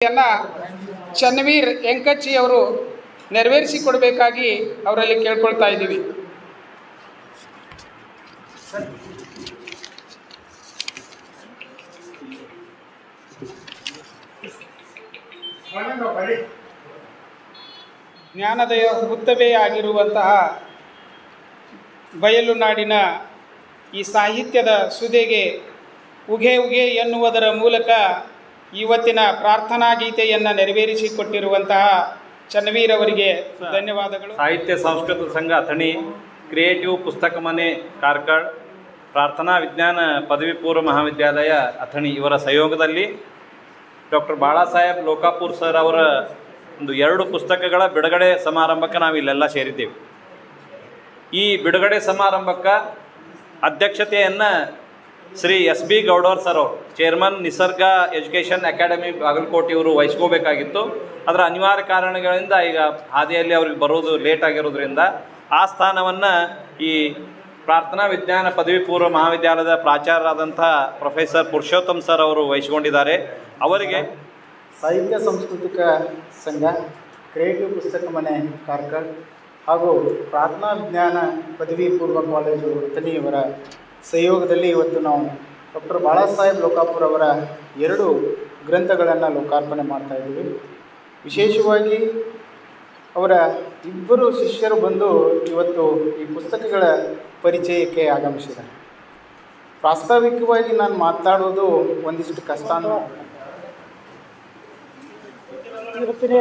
ಚನ್ನವೀರ್ ಎಂಕಚ್ಚಿ ಅವರು ನೆರವೇರಿಸಿಕೊಡಬೇಕಾಗಿ ಅವರಲ್ಲಿ ಕೇಳ್ಕೊಳ್ತಾ ಇದ್ದೀವಿ. ಜ್ಞಾನದ ಹುತ್ತವೇ ಆಗಿರುವಂತಹ ಬಯಲು ನಾಡಿನ ಈ ಸಾಹಿತ್ಯದ ಸುದೆಗೆ ಉಗೆ ಉಗೆ ಎನ್ನುವುದರ ಮೂಲಕ ಇವತ್ತಿನ ಪ್ರಾರ್ಥನಾ ಗೀತೆಯನ್ನು ನೆರವೇರಿಸಿಕೊಟ್ಟಿರುವಂತಹ ಚನ್ನವೀರ್ ಅವರಿಗೆ ಧನ್ಯವಾದಗಳು. ಸಾಹಿತ್ಯ ಸಂಸ್ಕೃತ ಸಂಘ ಅಥಣಿ, ಕ್ರಿಯೇಟಿವ್ ಪುಸ್ತಕ ಮನೆ ಕಾರ್ಕಳ, ಪ್ರಾರ್ಥನಾ ವಿಜ್ಞಾನ ಪದವಿ ಪೂರ್ವ ಮಹಾವಿದ್ಯಾಲಯ ಅಥಣಿ ಇವರ ಸಹಯೋಗದಲ್ಲಿ ಡಾಕ್ಟರ್ ಬಾಳಾಸಾಹೇಬ್ ಲೋಕಾಪುರ್ ಸರ್ ಅವರ ಒಂದು 2 ಪುಸ್ತಕಗಳ ಬಿಡುಗಡೆ ಸಮಾರಂಭಕ್ಕೆ ನಾವು ಇಲ್ಲೆಲ್ಲ ಸೇರಿದ್ದೇವೆ. ಈ ಬಿಡುಗಡೆ ಸಮಾರಂಭಕ್ಕೆ ಅಧ್ಯಕ್ಷತೆಯನ್ನು ಶ್ರೀ ಎಸ್.ಬಿ. ಗೌಡರ್ ಸರ್ ಅವರು, ಚೇರ್ಮನ್ ನಿಸರ್ಗ ಎಜುಕೇಷನ್ ಅಕಾಡೆಮಿ ಬಾಗಲಕೋಟೆ ಇವರು ವಹಿಸ್ಕೋಬೇಕಾಗಿತ್ತು. ಅದರ ಅನಿವಾರ್ಯ ಕಾರಣಗಳಿಂದ ಈಗ ಹಾದಿಯಲ್ಲಿ ಅವ್ರಿಗೆ ಬರೋದು ಲೇಟ್ ಆಗಿರೋದ್ರಿಂದ ಆ ಸ್ಥಾನವನ್ನು ಈ ಪ್ರಾರ್ಥನಾ ವಿಜ್ಞಾನ ಪದವಿ ಪೂರ್ವ ಮಹಾವಿದ್ಯಾಲಯದ ಪ್ರಾಚಾರ್ಯರಾದಂಥ ಪ್ರೊಫೆಸರ್ ಪುರುಷೋತ್ತಮ್ ಸರ್ ಅವರು ವಹಿಸಿಕೊಂಡಿದ್ದಾರೆ. ಅವರಿಗೆ ಸಾಹಿತ್ಯ ಸಾಂಸ್ಕೃತಿಕ ಸಂಘ, ಕ್ರಿಯೇಟಿವ್ ಪುಸ್ತಕ ಮನೆ ಕಾರ್ಕಳ ಹಾಗೂ ಪ್ರಾರ್ಥನಾ ವಿಜ್ಞಾನ ಪದವಿ ಪೂರ್ವ ಕಾಲೇಜು ಅಥಣಿಯವರ ಸಹಯೋಗದಲ್ಲಿ ಇವತ್ತು ನಾವು ಡಾಕ್ಟರ್ ಬಾಳಾಸಾಹೇಬ್ ಲೋಕಾಪುರ್ ಅವರ 2 ಗ್ರಂಥಗಳನ್ನು ಲೋಕಾರ್ಪಣೆ ಮಾಡ್ತಾಯಿದ್ದೀವಿ. ವಿಶೇಷವಾಗಿ ಅವರ 2 ಶಿಷ್ಯರು ಬಂದು ಇವತ್ತು ಈ ಪುಸ್ತಕಗಳ ಪರಿಚಯಕ್ಕೆ ಆಗಮಿಸಿದ್ದಾರೆ. ಪ್ರಾಸ್ತಾವಿಕವಾಗಿ ನಾನು ಮಾತಾಡೋದು ಒಂದಿಷ್ಟು ಕಷ್ಟ. ಇವತ್ತಿನ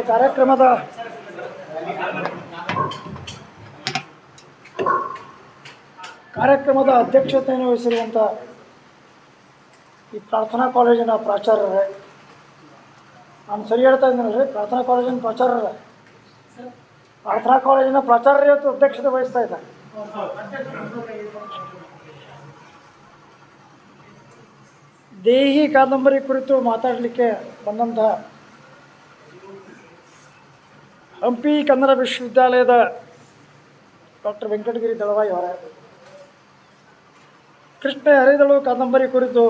ಕಾರ್ಯಕ್ರಮದ ಅಧ್ಯಕ್ಷತೆಯನ್ನು ವಹಿಸಿರುವಂಥ ಈ ಪ್ರಾರ್ಥನಾ ಕಾಲೇಜಿನ ಪ್ರಾಚಾರ್ಯರೇ, ನಾನು ಸರಿ ಹೇಳ್ತಾ ಇದ್ದೀನಲ್ರಿ? ಪ್ರಾರ್ಥನಾ ಕಾಲೇಜಿನ ಪ್ರಾಚಾರ್ಯರೇ, ಪ್ರಾರ್ಥನಾ ಕಾಲೇಜಿನ ಪ್ರಾಚಾರ್ಯರೇ ಇವತ್ತು ಅಧ್ಯಕ್ಷತೆ ವಹಿಸ್ತಾ ಇದ್ದಾರೆ. ದೇಹಿ ಕಾದಂಬರಿ ಕುರಿತು ಮಾತಾಡಲಿಕ್ಕೆ ಬಂದಂಥ ಹಂಪಿ ಕನ್ನಡ ವಿಶ್ವವಿದ್ಯಾಲಯದ ಡಾಕ್ಟರ್ ವೆಂಕಟಗಿರಿ ದಳವಾಯಿ ಅವರೇ, ಕೃಷ್ಣ ಹರಿದಳು ಕಾದಂಬರಿ ಕುರಿತು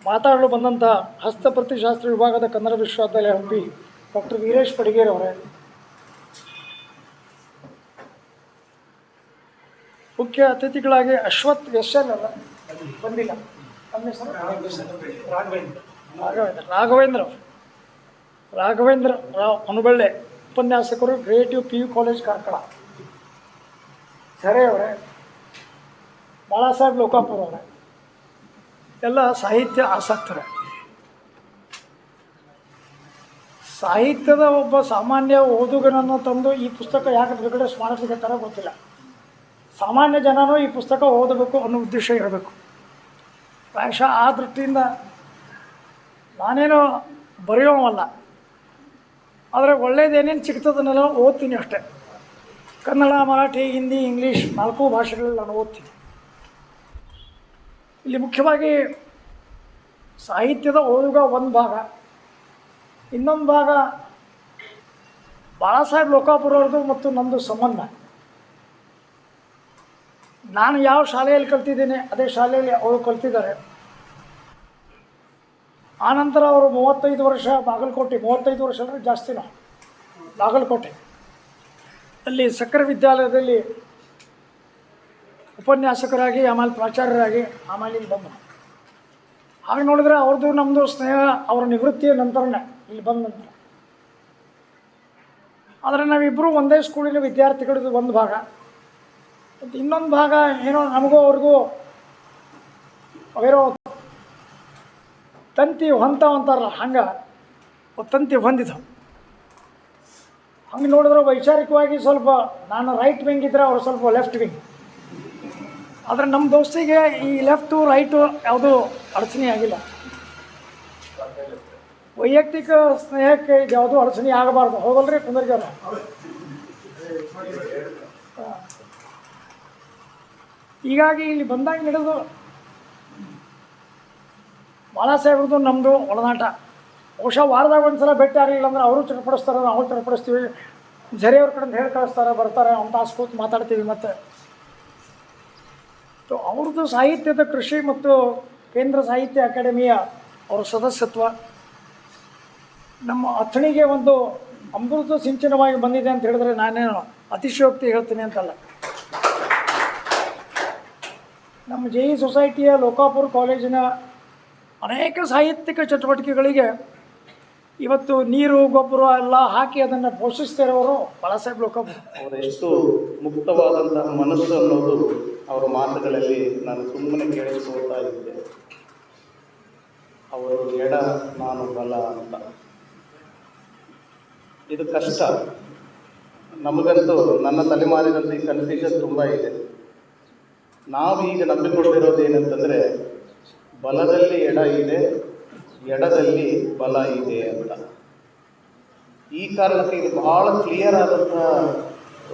ಮಾತಾಡಲು ಬಂದಂಥ ಹಸ್ತಪ್ರತಿಶಾಸ್ತ್ರ ವಿಭಾಗದ ಕನ್ನಡ ವಿಶ್ವವಿದ್ಯಾಲಯ ಹಂಪಿ ಡಾಕ್ಟರ್ ವೀರೇಶ್ ಪಡಿಗೇರ್ ಅವರೇ, ಮುಖ್ಯ ಅತಿಥಿಗಳಾಗಿ ಅಶ್ವಥ್ ಎಸ್.ಎಲ್. ಅಲ್ಲ ಬಂದಿಲ್ಲ, ರಾಘವೇಂದ್ರ ರಾವ್ ಅನುಬಳ್ಳೆ, ಉಪನ್ಯಾಸಕರು, ಕ್ರಿಯೇಟಿವ್ PU ಕಾಲೇಜ್ ಕಾರ್ಕಳ, ಸರೇ ಅವರೇ, ಬಾಳಾಸಾಹೇಬ್ ಲೋಕಾಪುರ್ ಅವರೇ, ಎಲ್ಲ ಸಾಹಿತ್ಯ ಆಸಕ್ತರೇ. ಸಾಹಿತ್ಯದ ಒಬ್ಬ ಸಾಮಾನ್ಯ ಓದುಗನನ್ನು ತಂದು ಈ ಪುಸ್ತಕ ಯಾಕೆ ಬಿಡುಗಡೆ ಮಾಡಲಿಕ್ಕೆ ಥರ ಗೊತ್ತಿಲ್ಲ. ಸಾಮಾನ್ಯ ಜನನೂ ಈ ಪುಸ್ತಕ ಓದಬೇಕು ಅನ್ನೋ ಉದ್ದೇಶ ಇರಬೇಕು. ಪ್ರಾಯಶಃ ಆ ದೃಷ್ಟಿಯಿಂದ ನಾನೇನು ಬರೆಯೋವಲ್ಲ, ಆದರೆ ಒಳ್ಳೇದೇನೇನು ಸಿಗ್ತದನ್ನೆಲ್ಲ ಓದ್ತೀನಿ ಅಷ್ಟೇ. ಕನ್ನಡ, ಮರಾಠಿ, ಹಿಂದಿ, ಇಂಗ್ಲೀಷ್ 4 ಭಾಷೆಗಳಲ್ಲಿ ನಾನು ಓದ್ತೀನಿ. ಇಲ್ಲಿ ಮುಖ್ಯವಾಗಿ ಸಾಹಿತ್ಯದ ಓದುಗ ಒಂದು ಭಾಗ, ಇನ್ನೊಂದು ಭಾಗ ಬಾಳಾಸಾಹೇಬ್ ಲೋಕಾಪುರ್ ಅವ್ರದ್ದು ಮತ್ತು ನಮ್ಮದು ಸಂಬಂಧ. ನಾನು ಯಾವ ಶಾಲೆಯಲ್ಲಿ ಕಲ್ತಿದ್ದೀನಿ ಅದೇ ಶಾಲೆಯಲ್ಲಿ ಅವರು ಕಲ್ತಿದ್ದಾರೆ. ಆನಂತರ ಅವರು 35 ವರ್ಷ ಬಾಗಲಕೋಟೆ, 35 ವರ್ಷ ಅಂದರೆ ಜಾಸ್ತಿನೂ, ಬಾಗಲಕೋಟೆ ಅಲ್ಲಿ ಸಕ್ಕರೆ ವಿದ್ಯಾಲಯದಲ್ಲಿ ಉಪನ್ಯಾಸಕರಾಗಿ, ಆಮೇಲೆ ಪ್ರಾಚಾರ್ಯರಾಗಿ, ಆಮೇಲೆ ಇಲ್ಲಿ ಬಂದರು. ಹಾಗೆ ನೋಡಿದ್ರೆ ಅವ್ರದ್ದು ನಮ್ಮದು ಸ್ನೇಹ ಅವರ ನಿವೃತ್ತಿಯ ನಂತರನೇ, ಇಲ್ಲಿ ಬಂದ ನಂತರ. ಆದರೆ ನಾವಿಬ್ಬರು ಒಂದೇ ಸ್ಕೂಲಿನ ವಿದ್ಯಾರ್ಥಿಗಳದ್ದು ಒಂದು ಭಾಗ. ಮತ್ತು ಇನ್ನೊಂದು ಭಾಗ ಏನೋ ನಮಗೂ ಅವ್ರಿಗೂ ಅವೇನೋ ತಂತಿ ಹೊಂತ ಅಂತಾರಲ್ಲ, ಹಂಗೆ ತಂತಿ ಹೊಂದಿದ್ದವು. ಹಂಗೆ ನೋಡಿದ್ರೆ ವೈಚಾರಿಕವಾಗಿ ಸ್ವಲ್ಪ ನಾನು ರೈಟ್ ವಿಂಗ್ ಇದ್ದರೆ ಅವರು ಸ್ವಲ್ಪ ಲೆಫ್ಟ್ ವಿಂಗ್. ಆದರೆ ನಮ್ಮ ದೋಸ್ತಿಗೆ ಈ ಲೆಫ್ಟು ರೈಟು ಯಾವುದೂ ಅಡಚಣೆ ಆಗಿಲ್ಲ. ವೈಯಕ್ತಿಕ ಸ್ನೇಹಕ್ಕೆ ಇದು ಯಾವುದೂ ಅಡಚಣೆ ಆಗಬಾರ್ದು. ಹೋಗಲ್ರಿ ಕುಂದರ್ಗರ? ಹೀಗಾಗಿ ಇಲ್ಲಿ ಬಂದಾಗ ನಡೆದು ಬಾಳಾಸಾಹೇಬ್ರದ್ದು ನಮ್ಮದು ಒಳನಾಟ. ಬಹುಶಃ ವಾರದಾಗ ಒಂದು ಸಲ ಭೇಟಿ ಆಗಲಿಲ್ಲ ಅಂದ್ರೆ ಅವರು ಚಟಪಡಿಸ್ತಾರೆ, ನಾವು ಚಟಪಡಿಸ್ತೀವಿ. ಜರಿಯವ್ರ ಕಡೆಯಿಂದ ಹೇಳಿ ಕಳಿಸ್ತಾರೆ, ಬರ್ತಾರೆ, ಅವ್ನು ತಾಸು ಕೂತು ಮಾತಾಡ್ತೀವಿ. ಮತ್ತು ಅವ್ರದ್ದು ಸಾಹಿತ್ಯದ ಕೃಷಿ ಮತ್ತು ಕೇಂದ್ರ ಸಾಹಿತ್ಯ ಅಕಾಡೆಮಿಯ ಅವರ ಸದಸ್ಯತ್ವ, ನಮ್ಮ ಅಥಣಿಗೆ ಒಂದು ಅಮೃತ ಸಿಂಚನವಾಗಿ ಬಂದಿದೆ ಅಂತ ಹೇಳಿದ್ರೆ ನಾನೇನು ಅತಿಶಯೋಕ್ತಿ ಹೇಳ್ತೀನಿ ಅಂತಲ್ಲ. ನಮ್ಮ JE ಸೊಸೈಟಿಯ ಲೋಕಾಪುರ ಕಾಲೇಜಿನ ಅನೇಕ ಸಾಹಿತ್ಯಿಕ ಚಟುವಟಿಕೆಗಳಿಗೆ ಇವತ್ತು ನೀರು ಗೊಬ್ಬರ ಎಲ್ಲ ಹಾಕಿ ಅದನ್ನು ಪೋಷಿಸ್ತಿರೋರು ಬಾಳಾಸಾಹೇಬ್ ಲೋಕಾಪುರ. ಅವರೆಷ್ಟು ಮುಕ್ತವಾದಂತಹ ಮನಸ್ಸು ಅನ್ನೋದು ಅವರ ಮಾತುಗಳಲ್ಲಿ ನಾನು ಸುಮ್ಮನೆ ಕೇಳಿಸ್ಕೊಳ್ತಾ ಇದ್ದೆ. ಅವರು ಎಡ, ನಾನು ಬಲ ಅಂತ. ಇದು ಕಷ್ಟ. ನಮಗಂತೂ ನನ್ನ ತಲೆಮಾರಿನಲ್ಲಿ ಈ ಕನ್ಫ್ಯೂಷನ್ ತುಂಬ ಇದೆ. ನಾವು ಈಗ ನಂಬಿಕೊಂಡಿರೋದು ಏನಂತಂದರೆ ಬಲದಲ್ಲಿ ಎಡ ಇದೆ, ಎಡದಲ್ಲಿ ಬಲ ಇದೆ ಅಂತ. ಈ ಕಾರಣಕ್ಕೆ ಇದು ಬಹಳ ಕ್ಲಿಯರ್ ಆದಂಥ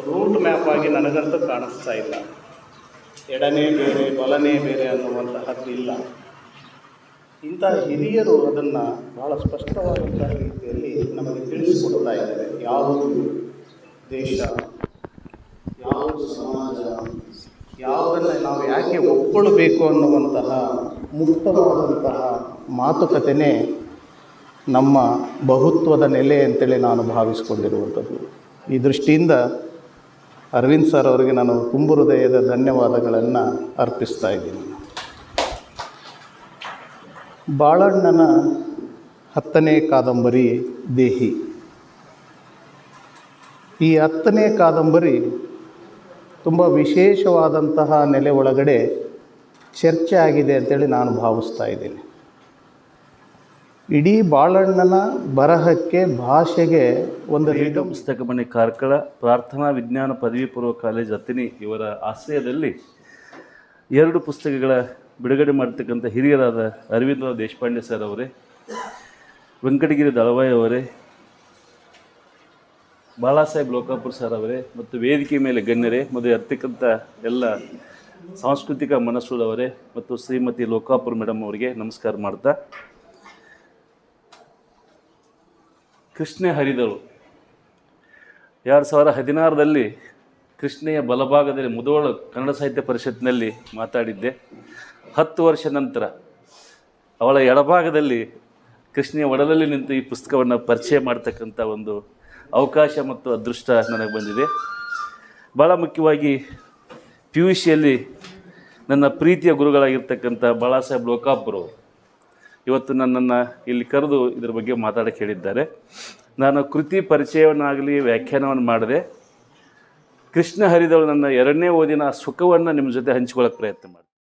ರೂಟ್ ಮ್ಯಾಪ್ ಆಗಿ ನನಗಂತೂ ಕಾಣಿಸ್ತಾ ಇಲ್ಲ. ಎಡನೇ ಬೇರೆ ಬಲನೇ ಬೇರೆ ಅನ್ನುವಂತಹದ್ದು ಇಲ್ಲ. ಇಂಥ ಹಿರಿಯರು ಅದನ್ನು ಬಹಳ ಸ್ಪಷ್ಟವಾದಂಥ ರೀತಿಯಲ್ಲಿ ನಮಗೆ ತಿಳಿಸಿಕೊಡ್ತಾ ಇದ್ದಾರೆ. ಯಾವುದು ದೇಶ, ಯಾವುದು ಸಮಾಜ, ಯಾವುದನ್ನು ನಾವು ಯಾಕೆ ಒಪ್ಕೊಳ್ಬೇಕು ಅನ್ನುವಂತಹ ಮುಕ್ತವಾದಂತಹ ಮಾತುಕತೆಯೇ ನಮ್ಮ ಬಹುತ್ವದ ನೆಲೆ ಅಂತೇಳಿ ನಾನು ಭಾವಿಸ್ಕೊಂಡಿರುವಂಥದ್ದು. ಈ ದೃಷ್ಟಿಯಿಂದ ಅರವಿಂದ್ ಸರ್ ಅವರಿಗೆ ನಾನು ತುಂಬು ಹೃದಯದ ಧನ್ಯವಾದಗಳನ್ನು ಅರ್ಪಿಸ್ತಾ ಇದ್ದೀನಿ. ಬಾಳಣ್ಣನ 10ನೇ ಕಾದಂಬರಿ ದೇಹಿ. ಈ 10ನೇ ಕಾದಂಬರಿ ತುಂಬ ವಿಶೇಷವಾದಂತಹ ನೆಲೆ ಒಳಗಡೆ ಚರ್ಚೆ ಆಗಿದೆ ಅಂತೇಳಿ ನಾನು ಭಾವಿಸ್ತಾ ಇದ್ದೀನಿ. ಇಡೀ ಬಾಳಣ್ಣನ ಬರಹಕ್ಕೆ, ಭಾಷೆಗೆ ಒಂದು ರೇಡಿಯೋ ಪುಸ್ತಕ ಮನೆ ಕಾರ್ಕಳ ಪ್ರಾರ್ಥನಾ ವಿಜ್ಞಾನ ಪದವಿ ಪೂರ್ವ ಕಾಲೇಜ್ ಅಥಣಿ ಇವರ ಆಶ್ರಯದಲ್ಲಿ 2 ಪುಸ್ತಕಗಳ ಬಿಡುಗಡೆ ಮಾಡ್ತಕ್ಕಂಥ ಹಿರಿಯರಾದ ಅರವಿಂದರಾವ್ ದೇಶಪಾಂಡೆ ಸರ್ ಅವರೇ, ವೆಂಕಟಗಿರಿ ದಳವಾಯಿ ಅವರೇ, ಬಾಳಾಸಾಹೇಬ್ ಲೋಕಾಪುರ ಸರ್ ಅವರೇ ಮತ್ತು ವೇದಿಕೆ ಮೇಲೆ ಗಣ್ಯರೇ, ಮದುವೆ ಇರ್ತಕ್ಕಂಥ ಎಲ್ಲ ಸಾಂಸ್ಕೃತಿಕ ಮನಸ್ಸುಳ್ಳವರೇ ಮತ್ತು ಶ್ರೀಮತಿ ಲೋಕಾಪುರ ಮೇಡಮ್ ಅವರಿಗೆ ನಮಸ್ಕಾರ ಮಾಡ್ತಾ, ಕೃಷ್ಣೆ ಹರಿದಳು 2016ರಲ್ಲಿ ಕೃಷ್ಣೆಯ ಬಲಭಾಗದಲ್ಲಿ ಮುಧೋಳ ಕನ್ನಡ ಸಾಹಿತ್ಯ ಪರಿಷತ್ನಲ್ಲಿ ಮಾತಾಡಿದ್ದೆ. 10 ವರ್ಷ ನಂತರ ಅವಳ ಎಡಭಾಗದಲ್ಲಿ ಕೃಷ್ಣೆಯ ಒಡಲಲ್ಲಿ ನಿಂತು ಈ ಪುಸ್ತಕವನ್ನು ಪರಿಚಯ ಮಾಡ್ತಕ್ಕಂಥ ಒಂದು ಅವಕಾಶ ಮತ್ತು ಅದೃಷ್ಟ ನನಗೆ ಬಂದಿದೆ. ಭಾಳ ಮುಖ್ಯವಾಗಿ PUCಯಲ್ಲಿ ನನ್ನ ಪ್ರೀತಿಯ ಗುರುಗಳಾಗಿರ್ತಕ್ಕಂಥ ಬಾಳಾಸಾಹೇಬ್ ಲೋಕಾಪುರ ಇವತ್ತು ನನ್ನನ್ನು ಇಲ್ಲಿ ಕರೆದು ಇದರ ಬಗ್ಗೆ ಮಾತಾಡೋಕ್ಕೆ ಹೇಳಿದ್ದಾರೆ. ನಾನು ಕೃತಿ ಪರಿಚಯವನ್ನಾಗಲಿ ವ್ಯಾಖ್ಯಾನವನ್ನು ಮಾಡಿದೆ. ಕೃಷ್ಣ ಹರಿದಳು ನನ್ನ 2ನೇ ಓದಿನ ಸುಖವನ್ನು ನಿಮ್ಮ ಜೊತೆ ಹಂಚಿಕೊಳ್ಳೋಕ್ಕೆ ಪ್ರಯತ್ನ ಮಾಡಿದೆ.